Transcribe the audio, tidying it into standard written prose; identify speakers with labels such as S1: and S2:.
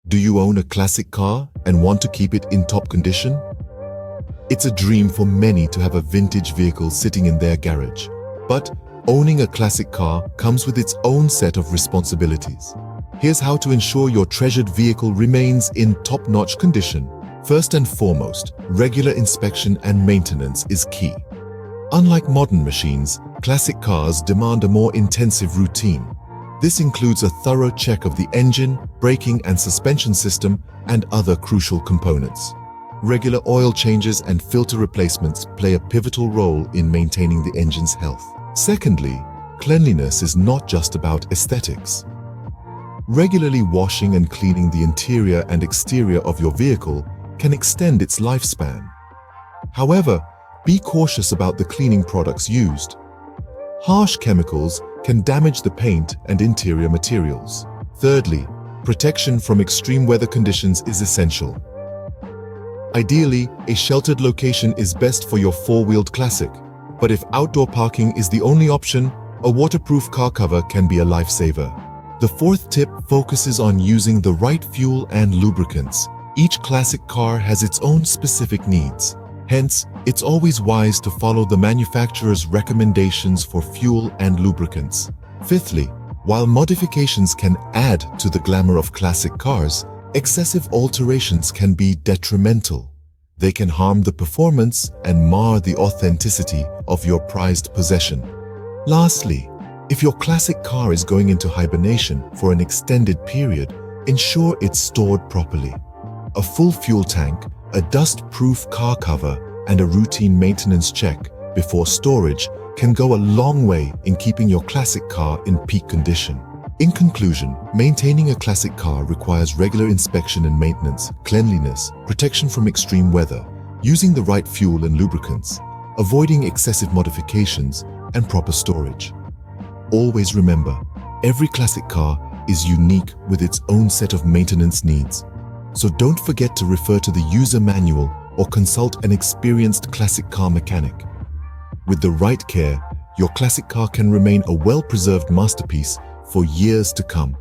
S1: Do you own a classic car and want to keep it in top condition? It's a dream for many to have a vintage vehicle sitting in their garage. But owning a classic car comes with its own set of responsibilities. Here's how to ensure your treasured vehicle remains in top-notch condition. First and foremost, regular inspection and maintenance is key. Unlike modern machines, classic cars demand a more intensive routine. This includes a thorough check of the engine, braking and suspension system, and other crucial components. Regular oil changes and filter replacements play a pivotal role in maintaining the engine's health. Secondly, cleanliness is not just about aesthetics. Regularly washing and cleaning the interior and exterior of your vehicle can extend its lifespan. However, be cautious about the cleaning products used. Harsh chemicals can damage the paint and interior materials. Thirdly, protection from extreme weather conditions is essential. Ideally, a sheltered location is best for your four-wheeled classic, but if outdoor parking is the only option, a waterproof car cover can be a lifesaver. The fourth tip focuses on using the right fuel and lubricants. Each classic car has its own specific needs. Hence, it's always wise to follow the manufacturer's recommendations for fuel and lubricants. Fifthly, while modifications can add to the glamour of classic cars, excessive alterations can be detrimental. They can harm the performance and mar the authenticity of your prized possession. Lastly, if your classic car is going into hibernation for an extended period, ensure it's stored properly. A full fuel tank, a dust-proof car cover, and a routine maintenance check before storage can go a long way in keeping your classic car in peak condition. In conclusion, maintaining a classic car requires regular inspection and maintenance, cleanliness, protection from extreme weather, using the right fuel and lubricants, avoiding excessive modifications, and proper storage. Always remember, every classic car is unique with its own set of maintenance needs. So don't forget to refer to the user manual or consult an experienced classic car mechanic. With the right care, your classic car can remain a well-preserved masterpiece for years to come.